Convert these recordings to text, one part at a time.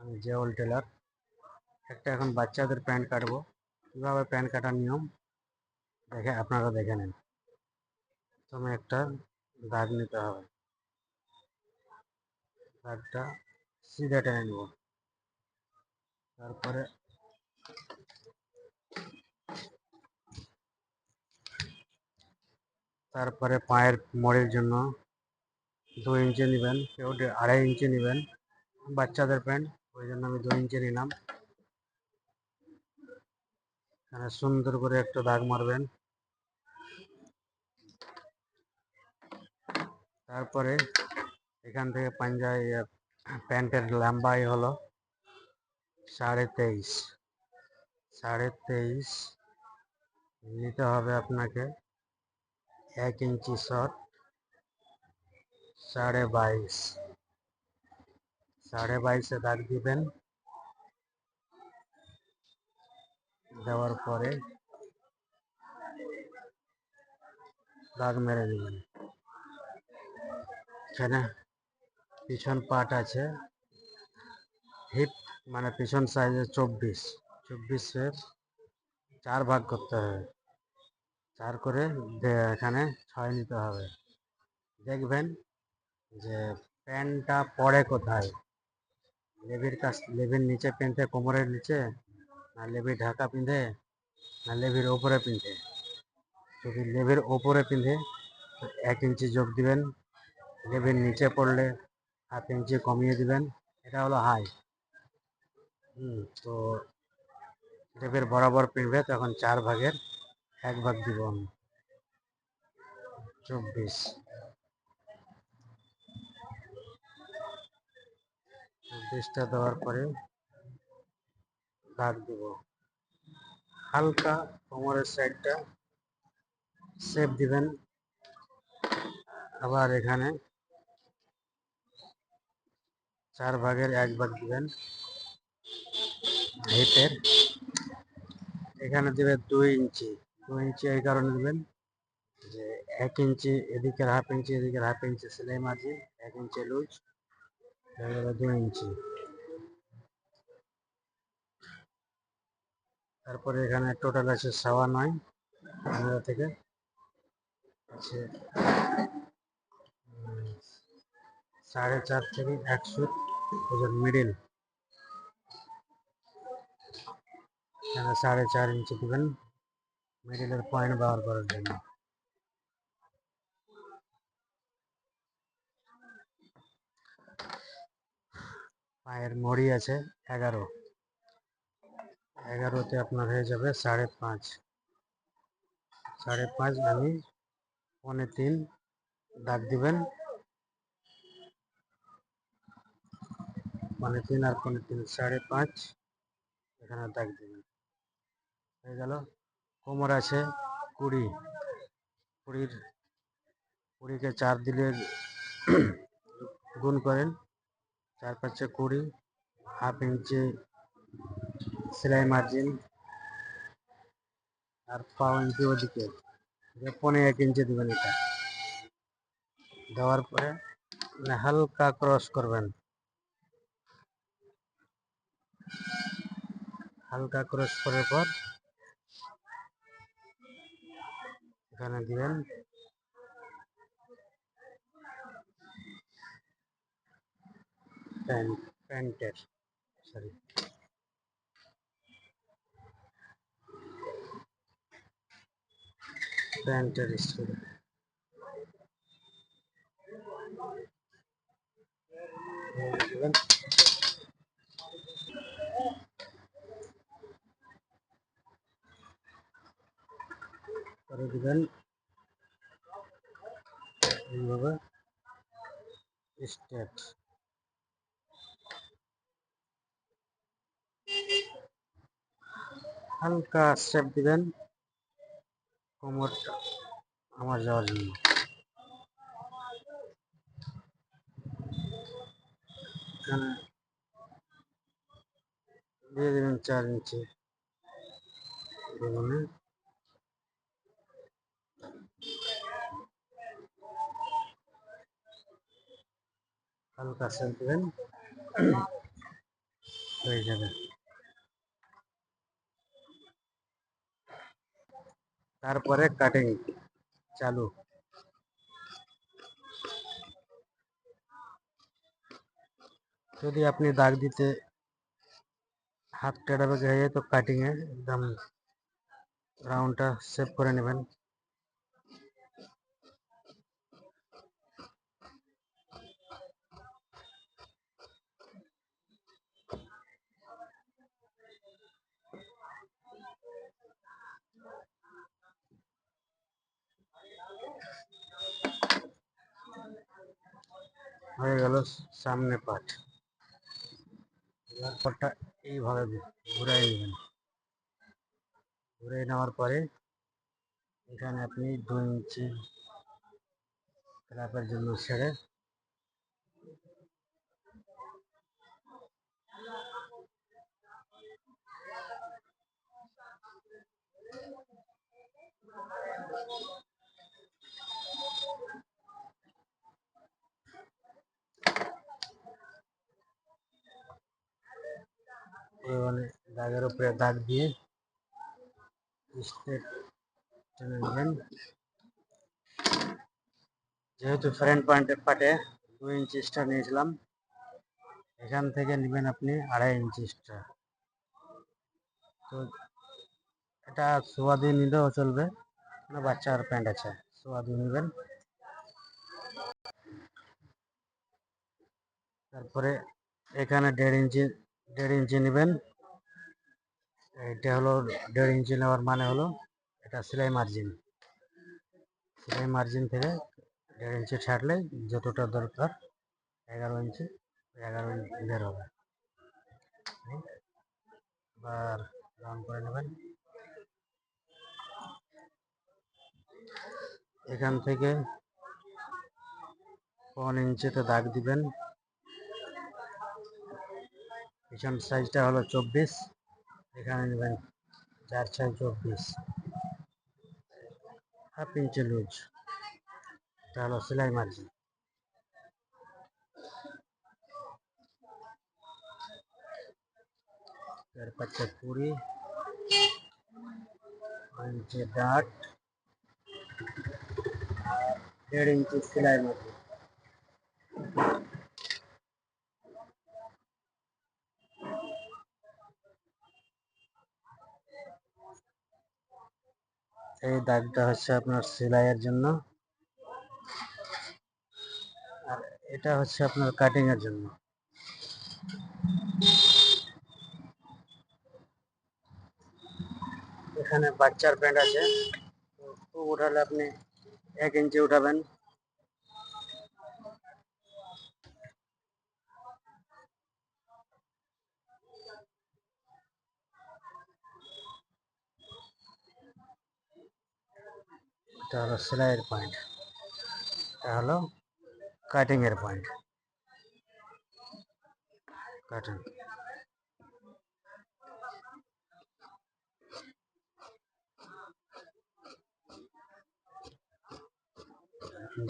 আমি জেওল টেলার। একটা এখন বাচ্চাদের প্যান্ট কাটবো। কীভাবে প্যান্ট কাটার নিয়ম আপনারা দেখে নেন। প্রথমে একটা দাগ নিতে হবে, দাগটা সিধা টেনে নেব। তারপরে পায়ের মোড়ের জন্য 2 ইঞ্চি নেবেন, কেউ 2.5 ইঞ্চি নেবেন। বাচ্চাদের প্যান্ট, ওই জন্য আমি 2 ইঞ্চি নিলাম। এখানে সুন্দর করে একটা দাগ মারবেন। তারপরে এখান থেকে পাঞ্জায় প্যান্টের লম্বাই হলো 23.5। 23.5 নিতে হবে আপনাকে। 1 ইঞ্চি শর্ট 22.5। 22.5-এ দাগ দিবেন। দেওয়ার পরে দাগ মেরে নেবেন। এখানে পিছন পার্ট আছে, হিপ মানে পিছন সাইজে 24-এর 4 ভাগ করতে হবে। 4 করে এখানে 6 নিতে হবে। দেখবেন যে প্যান্টটা পড়ে কোথায়, লেভির নিচে পিঁধে, কোমরের নিচে, না লেভির ঢাকা পিঁধে, না লেভির ওপরে পিঁধে। যদি লেভির ওপরে পিঁধে 1 ইঞ্চি যোগ দিবেন। লেভির নিচে পড়লে 1/2 ইঞ্চি কমিয়ে দিবেন। এটা হলো হাই। তো লেভির বরাবর পিঁধবে তখন 4 ভাগের 1 ভাগ দিব আমি, 24টা দেওয়ার পরে দাগ দিব। হালকা কোমরের সাইডটা শেপ দিবেন। আবার এখানে 4 ভাগের 1 ভাগ দিবেন। হিপের এখানে দিবে 2 ইঞ্চি। 2 ইঞ্চি এই কারণে দিবেন যে 1 ইঞ্চি এদিকের 1/2 ইঞ্চি, এদিকের 1/2 ইঞ্চি সেলাই মার্জিন, 1 ইঞ্চি লুজ, 2 ইঞ্চি। তারপরে এখানে টোটাল আছে 9.5 15 থেকে আছে 4.5 থেকে 1 ফুট ওজন মিডিল। এখানে 4.5 ইঞ্চি দিবেন মিডিলের পয়েন্ট ব্যবহার করার জন্য। পায়ের মড়ি আছে 11। 11তে আপনার হয়ে যাবে 5.5। 5.5 আমি 3.25 দাগ দিবেন। 3.25 আর 3.25 5.5 এখানে দাগ দিবেন। হয়ে গেল। কোমর আছে 20। 20কে 4 দিলে গুণ করেন, 4×5 = 20। 1/2 ইঞ্চি সেলাই মার্জিন আর 1/4 ইঞ্চি ওদিকে, 1.5 ইঞ্চি দেবেন। এটা দেওয়ার পরে হালকা ক্রস করবেন। হালকা ক্রস করার পর এখানে দিবেন প্যান্টের স্টোন দিবেন। করে দিবেন এইভাবে স্ট্রেট। হালকা শেপ দিবেন কোমরটা আমার যাওয়ার জন্য। এখানে দিয়ে দেবেন 4 ইঞ্চি। এখানে হালকা শেপ দিবেন। হয়ে যাবে। তারপরে কাটিং চালু। যদি আপনি দাগ দিতে হাত টেढ़া বেঁকে হয়ে যায় তো কাটিংয়ে একদম রাউন্ডটা সেভ করে নেবেন। হয়ে গেল সামনে পার্ট। এবার পার্টটা এইভাবে ঘুরাই নেবেন। ঘুরে নেওয়ার পরে এখানে আপনি 2 ইঞ্চি ক্লাপের জন্য ছেড়ে মানে দাগের উপরে দাগ দিয়ে স্ট্রেট টেনে নেবেন। যেহেতু ফ্রন্ট পার্টে 2 ইঞ্চি এক্সট্রা নিয়েছিলাম, এখান থেকে নেবেন আপনি 2.5 ইঞ্চি এক্সট্রা। তো এটা সোয়া দিয়ে নিলেও চলবে, বাচ্চার প্যান্ট আছে, সোয়া দিয়ে নেবেন। তারপরে এখানে 1.5 ইঞ্চি নেবেন। এটা হলো 1.5 ইঞ্চি নেওয়ার মানে হলো এটা সেলাই মার্জিন। সেলাই মার্জিন থেকে 1.5 ইঞ্চি ছাড়লে যতটা দরকার 11 ইঞ্চি বের হবে। এবার রাউন্ড করে নেবেন। এখান থেকে 1 ইঞ্চিতে দাগ দিবেন। পিছন সাইজটা হলো 24, এখানে নেবেন 4/6 24, হাফ ইঞ্চি লুজ। এটা হলো সেলাই মার্জিন। 4/5 20, 1 ইঞ্চি ডাট, 1.5 ইঞ্চি সেলাই মার্জিন। এই দাগটা হচ্ছে আপনার সেলাইয়ের জন্য, আর এটা হচ্ছে আপনার কাটিং এর জন্য। এখানে বাচ্চার প্যান্ট আছে, তো উঠালে আপনি 1 ইঞ্চি উঠাবেন। এটা হলো সেলাইয়ের পয়েন্ট, এটা হলো কাটিং এর পয়েন্ট। কাটিং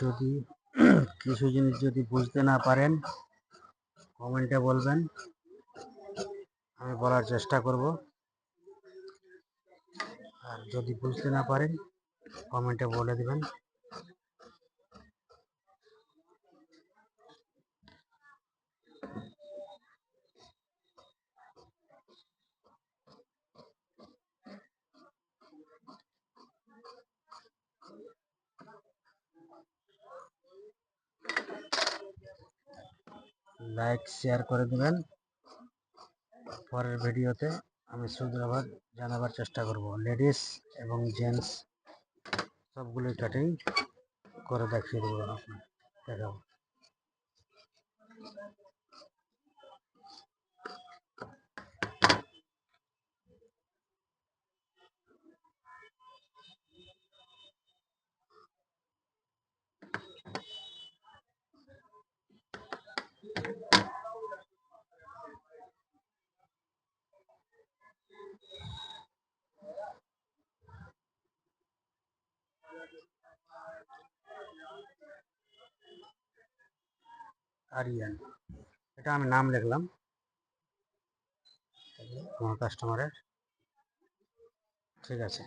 যদি কিছু জিনিস যদি বুঝতে না পারেন কমেন্টে বলবেন, আমি বলার চেষ্টা করব। আর যদি বুঝতে না পারেন কমেন্টে বলে দিবেন। লাইক শেয়ার করে দিবেন। পরের ভিডিওতে আমি সুন্দরভাবে জানাবার চেষ্টা করব। লেডিস এবং জেন্টস সবগুলোই কাটিং করে দেখিয়ে দেবো, দেখাবো। আরিয়ান, এটা আমি নাম লিখলাম। তোমার কাস্টমারের। ঠিক আছে।